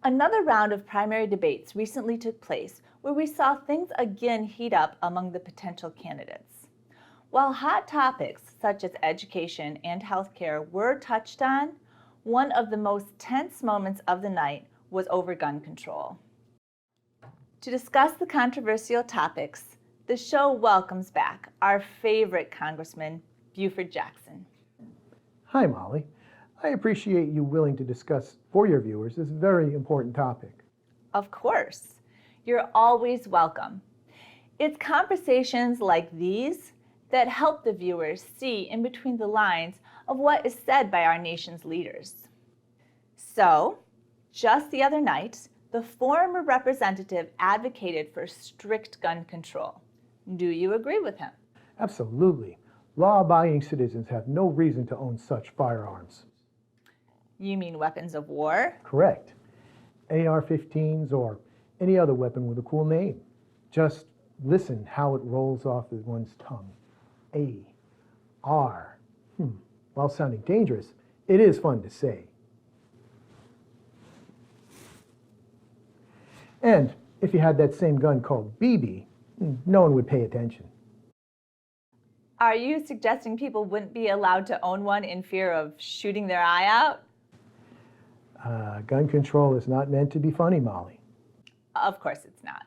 Another round of primary debates recently took place where we saw things again heat up among the potential candidates. While hot topics such as education and healthcare were touched on, one of the most tense moments of the night was over gun control. To discuss the controversial topics, the show welcomes back our favorite Congressman, Bewford Jackson. Hi, Molly. I appreciate you willing to discuss for your viewers this very important topic. Of course, you're always welcome. It's conversations like these that help the viewers see in between the lines of what is said by our nation's leaders. So, just the other night, the former representative advocated for strict gun control. Do you agree with him? Absolutely. Law-abiding citizens have no reason to own such firearms. You mean weapons of war? Correct. AR-15s or any other weapon with a cool name. Just listen how it rolls off of one's tongue. A-R. While sounding dangerous, it is fun to say. And if you had that same gun called BB, no one would pay attention. Are you suggesting people wouldn't be allowed to own one in fear of shooting their eye out? Gun control is not meant to be funny, Molly. Of course it's not.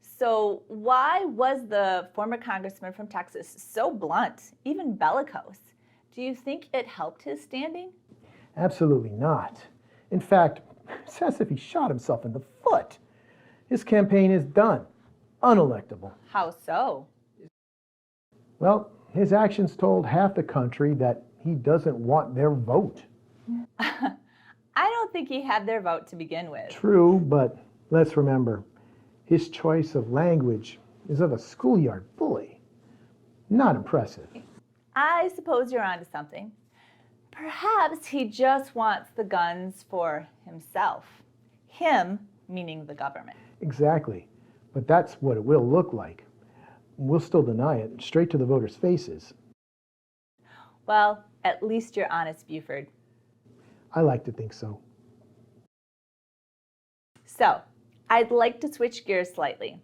So why was the former congressman from Texas so blunt, even bellicose? Do you think it helped his standing? Absolutely not. In fact, it's as if he shot himself in the foot. His campaign is done. Unelectable. How so? Well, his actions told half the country that he doesn't want their vote. I don't think he had their vote to begin with. True, but let's remember, his choice of language is of a schoolyard bully. Not impressive. I suppose you're onto something. Perhaps he just wants the guns for himself. Him, meaning the government. Exactly. But that's what it will look like. We'll still deny it, straight to the voters' faces. Well, at least you're honest, Bewford. I like to think so. So, I'd like to switch gears slightly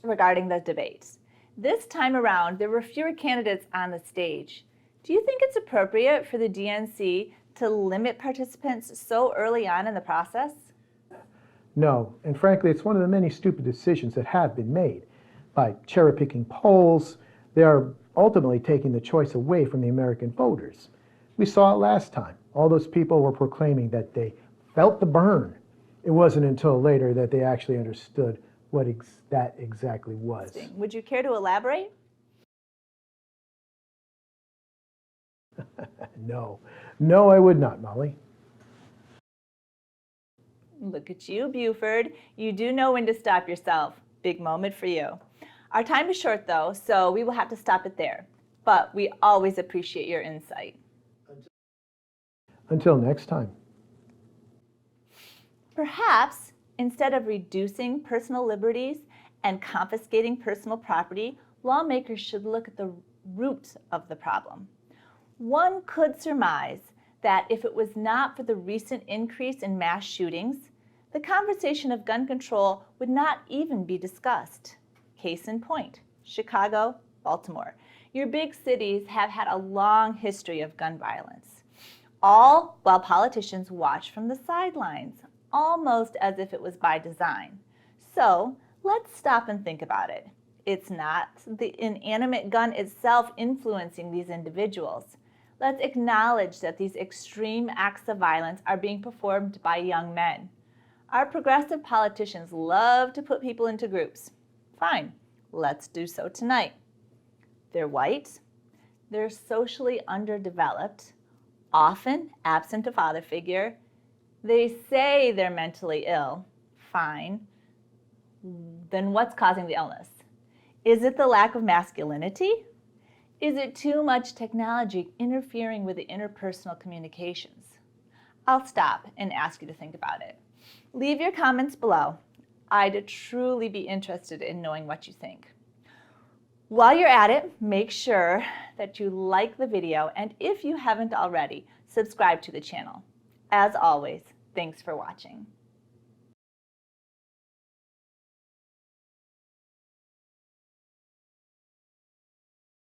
regarding the debates. This time around, there were fewer candidates on the stage. Do you think it's appropriate for the DNC to limit participants so early on in the process? No, and frankly, it's one of the many stupid decisions that have been made. By cherry-picking polls, they are ultimately taking the choice away from the American voters. We saw it last time. All those people were proclaiming that they felt the burn. It wasn't until later that they actually understood what that exactly was. Would you care to elaborate? No. No, I would not, Molly. Look at you, Bewford. You do know when to stop yourself. Big moment for you. Our time is short, though, so we will have to stop it there. But we always appreciate your insight. Until next time. Perhaps, instead of reducing personal liberties and confiscating personal property, lawmakers should look at the root of the problem. One could surmise that if it was not for the recent increase in mass shootings, the conversation of gun control would not even be discussed. Case in point, Chicago, Baltimore. Your big cities have had a long history of gun violence, all while politicians watch from the sidelines, almost as if it was by design. So let's stop and think about it. It's not the inanimate gun itself influencing these individuals. Let's acknowledge that these extreme acts of violence are being performed by young men. Our progressive politicians love to put people into groups. Fine, let's do so tonight. They're white, they're socially underdeveloped, often absent a father figure. They say they're mentally ill. Fine. Then what's causing the illness? Is it the lack of masculinity? Is it too much technology interfering with the interpersonal communications? I'll stop and ask you to think about it. Leave your comments below. I'd truly be interested in knowing what you think. While you're at it, make sure that you like the video, and if you haven't already, subscribe to the channel. As always, thanks for watching.